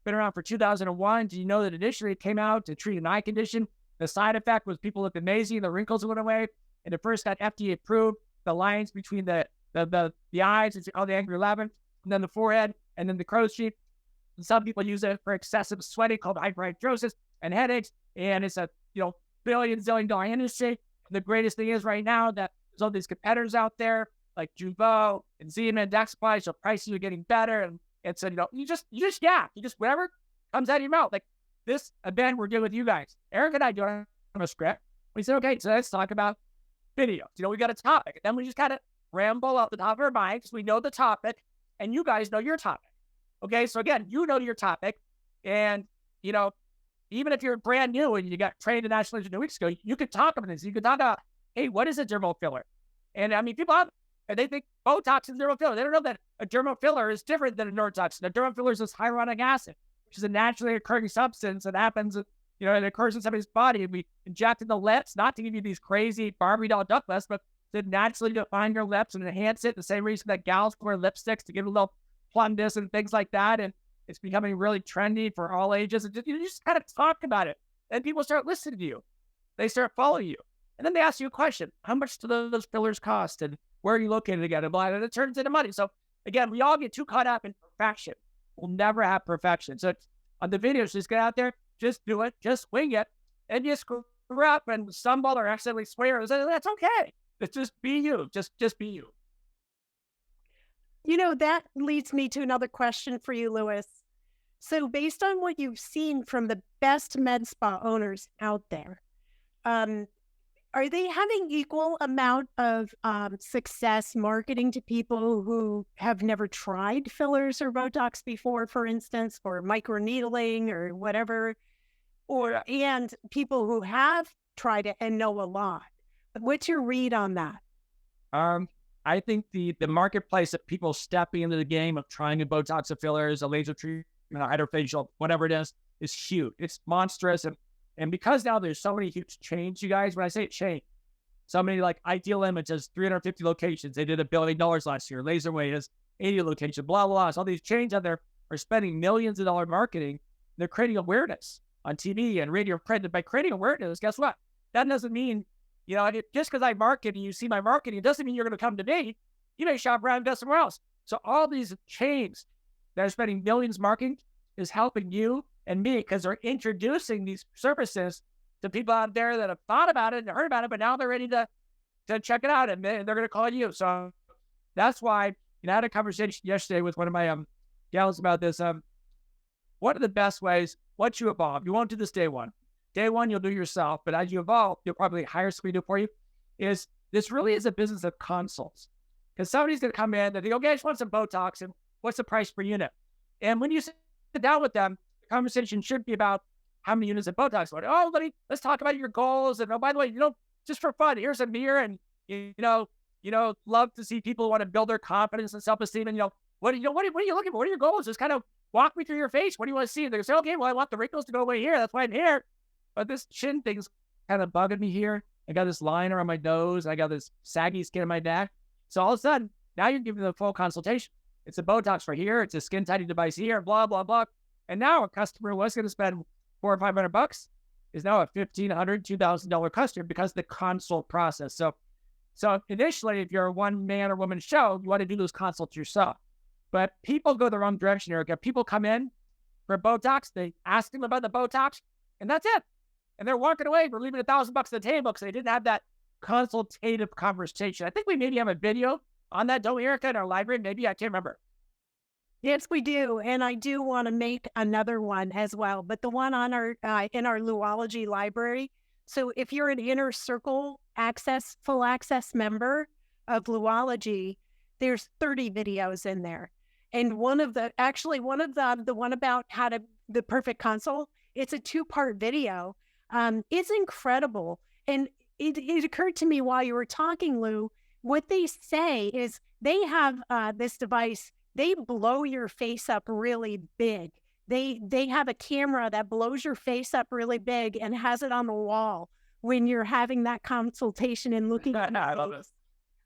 Speaker 2: Been around for 2001. Do you know that initially it came out to treat an eye condition? The side effect was people looked amazing. The wrinkles went away. And it first got FDA approved. The lines between the eyes, it's called the angry 11, and then the forehead, and then the crow's feet. And some people use it for excessive sweating called hyperhidrosis and headaches. And it's a billion-zillion dollar industry. And the greatest thing is right now that there's all these competitors out there like Jeuveau and Zeman and Daxxify. So prices are getting better. And so, you just yak. You just, whatever comes out of your mouth. Like this event we're doing with you guys. Eric and I don't have a script. We said, okay, so let's talk about videos. You know, we got a topic. And then we just kind of ramble off the top of our minds. We know the topic and you guys know your topic. Okay, so again, you know your topic. And, you know, even if you're brand new and you got trained in National Legend 2 weeks ago, you could talk about this. You could talk about, hey, what is a dermal filler? And I mean, people have, and they think Botox is dermal filler. They don't know that a dermal filler is different than a neurotoxin. A dermal filler is this hyaluronic acid, which is a naturally occurring substance that happens, you know, it occurs in somebody's body. And we inject in the lips, not to give you these crazy Barbie doll duck lips, but to naturally define your lips and enhance it. The same reason that gals wear lipsticks to give a little plumness and things like that. And it's becoming really trendy for all ages. And you just kind of talk about it. And people start listening to you. They start following you. And then they ask you a question. How much do those fillers cost? And where are you located again? And blah, and it turns into money. So again, we all get too caught up in perfection. We'll never have perfection. So on the videos, just get out there, just do it, just wing it, and you screw up and stumble or accidentally swear. That's okay. It's just be you. Just be you.
Speaker 1: You know, that leads me to another question for you, Louis. So based on what you've seen from the best med spa owners out there, Are they having equal amount of success marketing to people who have never tried fillers or Botox before, for instance, or microneedling or whatever, or and people who have tried it and know a lot? What's your read on that?
Speaker 2: Um, I think the marketplace of people stepping into the game of trying a Botox, a fillers, a laser treatment, a hydrofacial, whatever it is huge. It's monstrous. And because now there's so many huge chains, you guys, when I say chain, so many like Ideal Image has 350 locations. They did $1 billion last year. Laserway has 80 locations, blah, blah, blah. So all these chains out there are spending millions of dollars marketing. They're creating awareness on TV and radio and print. And by creating awareness, guess what? That doesn't mean, just because I market and you see my marketing, it doesn't mean you're going to come to me. You may shop around and go somewhere else. So all these chains that are spending millions marketing is helping you and me because they're introducing these services to people out there that have thought about it and heard about it, but now they're ready to check it out and they're going to call you. So that's why, I had a conversation yesterday with one of my gals about this. What are the best ways once you evolve? You won't do this day one. Day one, you'll do yourself, but as you evolve, you'll probably hire somebody to do it for you. This really is a business of consults. Because somebody's going to come in and they go, okay, I just want some Botox and what's the price per unit? And when you sit down with them, the conversation should be about how many units of Botox. Oh, let's talk about your goals. And oh, by the way, just for fun, here's a mirror. And love to see people who want to build their confidence and self-esteem. And what are you looking for? What are your goals? Just kind of walk me through your face. What do you want to see? And they say, okay, well, I want the wrinkles to go away here. That's why I'm here. But this chin thing's kind of bugging me here. I got this liner on my nose. I got this saggy skin in my neck. So all of a sudden, now you're giving them a full consultation. It's a Botox for here. It's a skin tightening device here, blah, blah, blah. And now a customer was going to spend $400 or $500 is now a $1,500, $2,000 customer because of the consult process. So initially, if you're a one man or woman show, you want to do those consults yourself. But people go the wrong direction, Erica. People come in for Botox. They ask them about the Botox, and that's it. And they're walking away. We're leaving $1,000 on the table because they didn't have that consultative conversation. I think we maybe have a video on that, don't we, Erica, in our library? Maybe, I can't remember.
Speaker 1: Yes, we do. And I do want to make another one as well, but the one on our in our Louology library. So if you're an inner circle full access member of Louology, there's 30 videos in there. And the one about the perfect consult, it's a 2-part video. It's incredible. And it occurred to me while you were talking, Lou, what they say is they have this device. They blow your face up really big. They have a camera that blows your face up really big and has it on the wall when you're having that consultation and looking at
Speaker 2: I love this.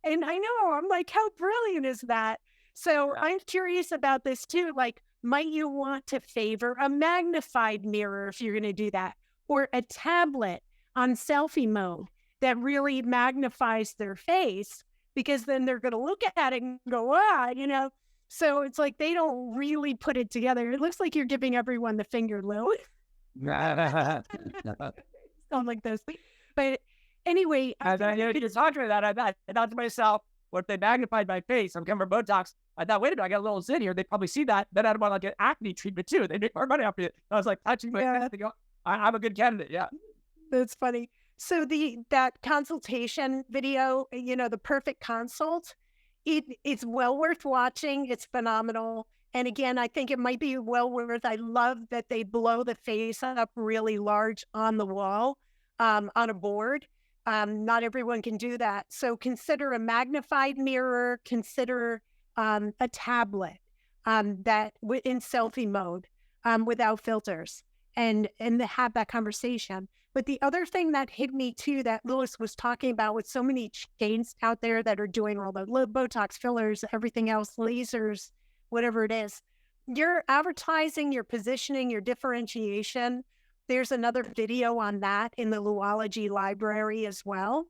Speaker 1: And I know, I'm like, how brilliant is that? So I'm curious about this too. Like, might you want to favor a magnified mirror if you're going to do that, or a tablet on selfie mode that really magnifies their face, because then they're going to look at it and go, So it's like they don't really put it together. It looks like you're giving everyone the finger, Lou. Sound like this. But anyway,
Speaker 2: you're talking about that. I thought to myself, what if they magnified my face? I'm coming for Botox. I thought, wait a minute, I got a little zit here. They probably see that. Then I'd want to get acne treatment too. They make more money off it. I was like touching my face. They go, I'm a good candidate. Yeah.
Speaker 1: That's funny. So that consultation video, the perfect consult, it's well worth watching. It's phenomenal. And again, I think it might be well worth. I love that they blow the face up really large on the wall, on a board. Not everyone can do that. So consider a magnified mirror, consider a tablet that in selfie mode without filters and have that conversation. But the other thing that hit me too, that Louis was talking about, with so many chains out there that are doing all the Botox fillers, everything else, lasers, whatever it is, your advertising, your positioning, your differentiation, there's another video on that in the Louology library as well.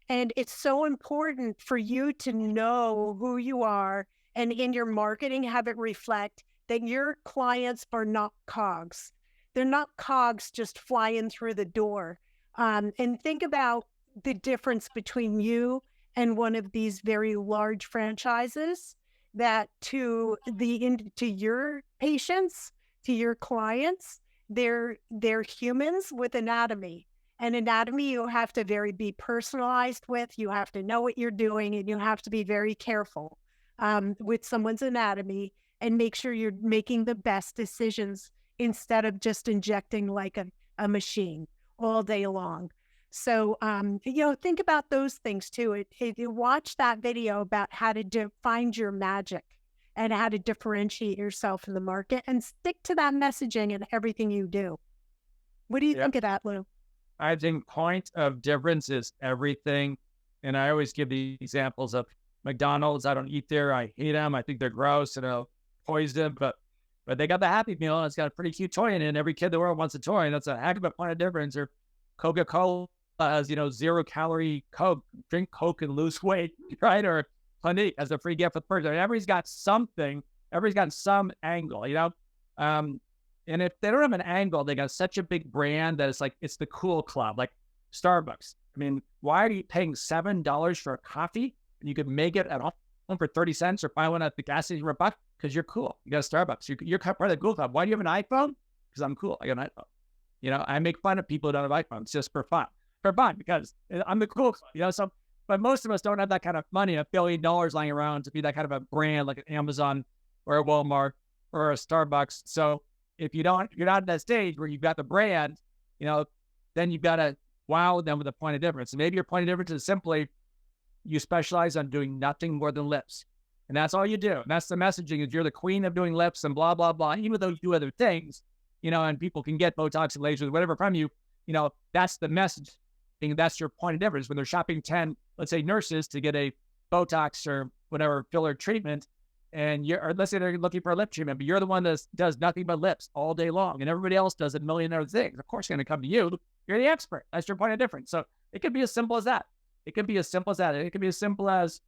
Speaker 1: And it's so important for you to know who you are, and in your marketing, have it reflect that your clients are not cogs. They're not cogs just flying through the door. And think about the difference between you and one of these very large franchises, that to your patients, to your clients, they're humans with anatomy. And anatomy, you have to be personalized with. You have to know what you're doing, and you have to be very careful with someone's anatomy and make sure you're making the best decisions instead of just injecting like a machine all day long. So, think about those things too. You watch that video about how to find your magic and how to differentiate yourself in the market and stick to that messaging in everything you do. What do you
Speaker 2: Yeah.
Speaker 1: think of that, Lou?
Speaker 2: I think point of difference is everything. And I always give the examples of McDonald's. I don't eat there. I hate them. I think they're gross and poison, but they got the Happy Meal and it's got a pretty cute toy in it. And every kid in the world wants a toy. And that's a heck of a point of difference. Or Coca-Cola has, 0-calorie Coke, drink Coke and lose weight, right? Or Clinique as a free gift for the person. Everybody's got something. Everybody's got some angle. And if they don't have an angle, they got such a big brand that it's like, it's the cool club, like Starbucks. I mean, why are you paying $7 for a coffee and you could make it at home for 30 cents or buy one at the gas station for $1? Because you're cool. You got a Starbucks. You're part of the cool club. Why do you have an iPhone? Because I'm cool. I got an iPhone. I make fun of people who don't have iPhones just for fun, because I'm the cool club, so, but most of us don't have that kind of money, $1 billion lying around to be that kind of a brand like an Amazon or a Walmart or a Starbucks. So, if you're not at that stage where you've got the brand, then you've got to wow them with a point of difference. And maybe your point of difference is simply you specialize on doing nothing more than lips. And that's all you do. And that's the messaging is you're the queen of doing lips and blah, blah, blah. Even though you do other things, and people can get Botox and lasers, whatever from you, that's the message. That's your point of difference. When they're shopping 10, let's say nurses to get a Botox or whatever filler treatment, or let's say they're looking for a lip treatment, but you're the one that does nothing but lips all day long, and everybody else does a million other things. Of course, they're going to come to you. You're the expert. That's your point of difference. So it could be as simple as that. It could be as simple as that. It could be as simple as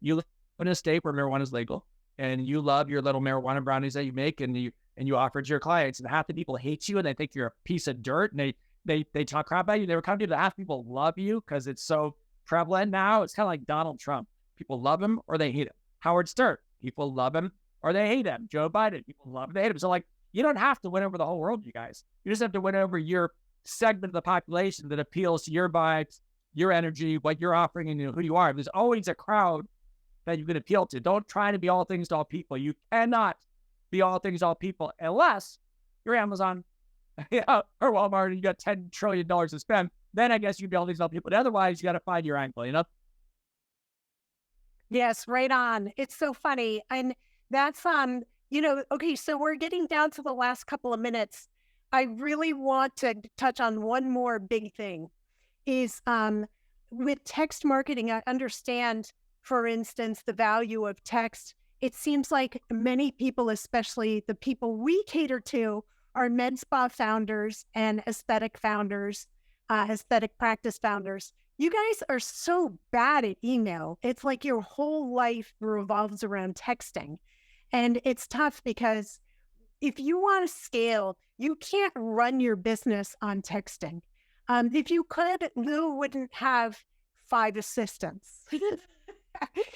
Speaker 2: you live in a state where marijuana is legal, and you love your little marijuana brownies that you make, and you offer it to your clients, and half the people hate you, and they think you're a piece of dirt, and they talk crap about you. They were coming to you. The half people love you because it's so prevalent now. It's kind of like Donald Trump. People love him or they hate him. Howard Stern. People love him or they hate him. Joe Biden, people love him, they hate him. So you don't have to win over the whole world, you guys. You just have to win over your segment of the population that appeals to your vibes, your energy, what you're offering, and who you are. There's always a crowd that you can appeal to. Don't try to be all things to all people. You cannot be all things to all people unless you're Amazon or Walmart and you got $10 trillion to spend. Then I guess you'd be all things to all people. But otherwise, you got to find your angle,
Speaker 1: Yes, right on. It's so funny. And that's, okay, so we're getting down to the last couple of minutes. I really want to touch on one more big thing is with text marketing. I understand, for instance, the value of text. It seems like many people, especially the people we cater to, are med spa founders and aesthetic founders, aesthetic practice founders. You guys are so bad at email. It's like your whole life revolves around texting. And it's tough because if you want to scale, you can't run your business on texting. If you could, Lou wouldn't have 5 assistants.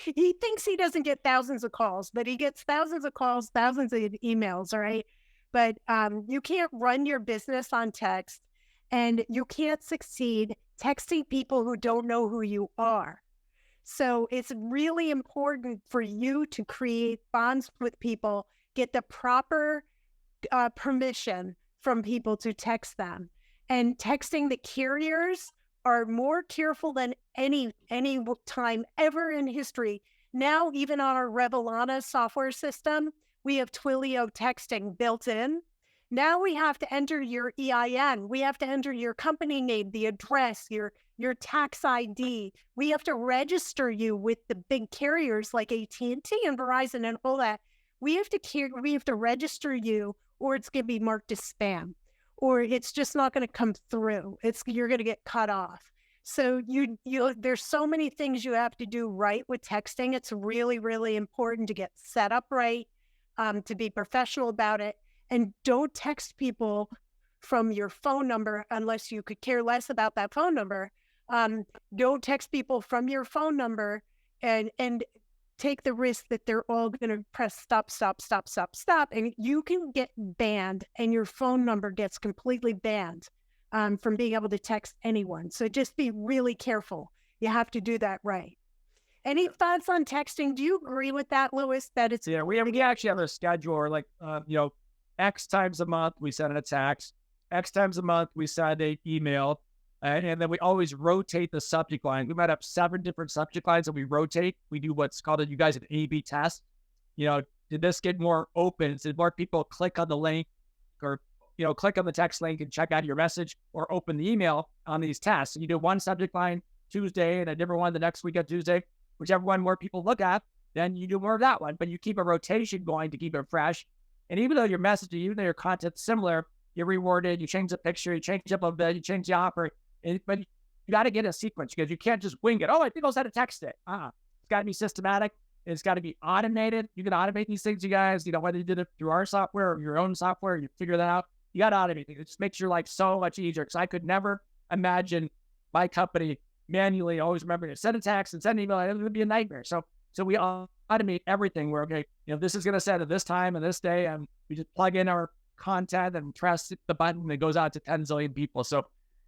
Speaker 1: He thinks he doesn't get thousands of calls, but he gets thousands of calls, thousands of emails, all right? But you can't run your business on text, and you can't succeed texting people who don't know who you are. So it's really important for you to create bonds with people, get the proper permission from people to text them. And texting the carriers are more careful than any time ever in history. Now, even on our Revlana software system, we have Twilio texting built in. Now we have to enter your EIN. We have to enter your company name, the address, your tax ID. We have to register you with the big carriers like AT&T and Verizon and all that. We have to register you, or it's going to be marked as spam, or it's just not going to come through. You're going to get cut off. So there's so many things you have to do right with texting. It's really, really important to get set up right, to be professional about it. And don't text people from your phone number unless you could care less about that phone number. Don't text people from your phone number and take the risk that they're all going to press stop. And you can get banned and your phone number gets completely banned from being able to text anyone. So just be really careful. You have to do that right. Any thoughts on texting? Do you agree with that, Louis? That it's
Speaker 2: Yeah, we actually have a schedule, or like, X times a month we send a text, X times a month we send an email, and then we always rotate the subject line. We might have 7 different subject lines that we rotate. We do what's called you guys an A/B test. Did this get more open? Did more people click on the link, or click on the text link and check out your message, or open the email on these tests? And you do one subject line Tuesday and a different one the next week on Tuesday, whichever one more people look at, then you do more of that one. But you keep a rotation going to keep it fresh. And even though your message, even though your content's similar, you're rewarded, you change the picture, you change up a bit, you change the offer. But you got to get a sequence, because you can't just wing it. Oh, I think I'll send a text it. It's got to be systematic. It's got to be automated. You can automate these things, you guys. Whether you did it through our software or your own software, you figure that out. You got to automate it. It just makes your life so much easier, because I could never imagine my company manually always remembering to send a text and send an email. It would be a nightmare. So we automate everything. Where, okay, this is going to send at this time and this day, and we just plug in our content and press the button, and it goes out to 10 zillion people. So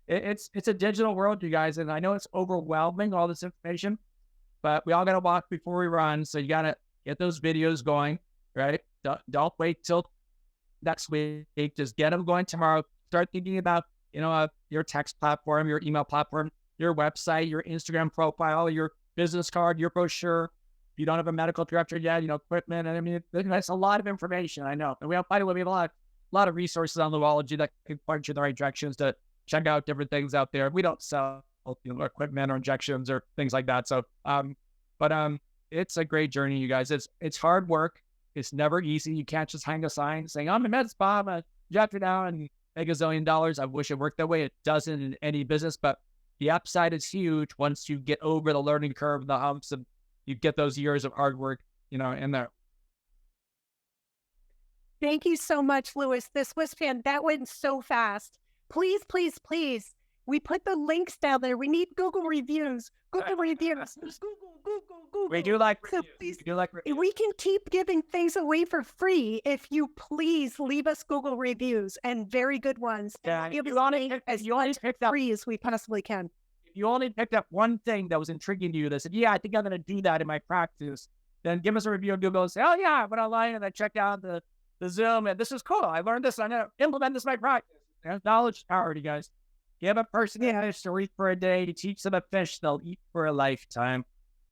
Speaker 2: it's a digital world, you guys, and I know it's overwhelming, all this information, but we all got to walk before we run. So you got to get those videos going, right? Don't wait till next week. Just get them going tomorrow. Start thinking about your text platform, your email platform, your website, your Instagram profile, your business card, your brochure. If you don't have a medical director yet, equipment. And I mean, that's a lot of information, I know. And by the way, we have a lot of resources on Louology that can point you in the right directions to check out different things out there. We don't sell equipment or injections or things like that. So, but it's a great journey, you guys. It's hard work. It's never easy. You can't just hang a sign saying, I'm a med spa, I'm a injector now, and make $1 zillion. I wish it worked that way. It doesn't in any business, but the upside is huge once you get over the learning curve, the humps, and you get those years of hard work, in there.
Speaker 1: Thank you so much, Louis. This was that went so fast. Please, please, please. We put the links down there. We need Google reviews. Google reviews. Google.
Speaker 2: We do like
Speaker 1: So
Speaker 2: reviews.
Speaker 1: please,
Speaker 2: We do like reviews.
Speaker 1: we can keep giving things away for free if you please leave us Google reviews, and very good ones.
Speaker 2: Yeah,
Speaker 1: And
Speaker 2: if
Speaker 1: give
Speaker 2: you
Speaker 1: us
Speaker 2: only-
Speaker 1: as
Speaker 2: if you only
Speaker 1: much
Speaker 2: picked up-
Speaker 1: free as we possibly can.
Speaker 2: If you only picked up one thing that was intriguing to you that said, yeah, I think I'm going to do that in my practice, then give us a review on Google and say, oh yeah, I went online and I checked out the Zoom, and this is cool. I learned this. I'm going to implement this in my practice. Knowledge is power, you guys. Give a person a fish to eat for a day. You teach them a fish, they'll eat for a lifetime.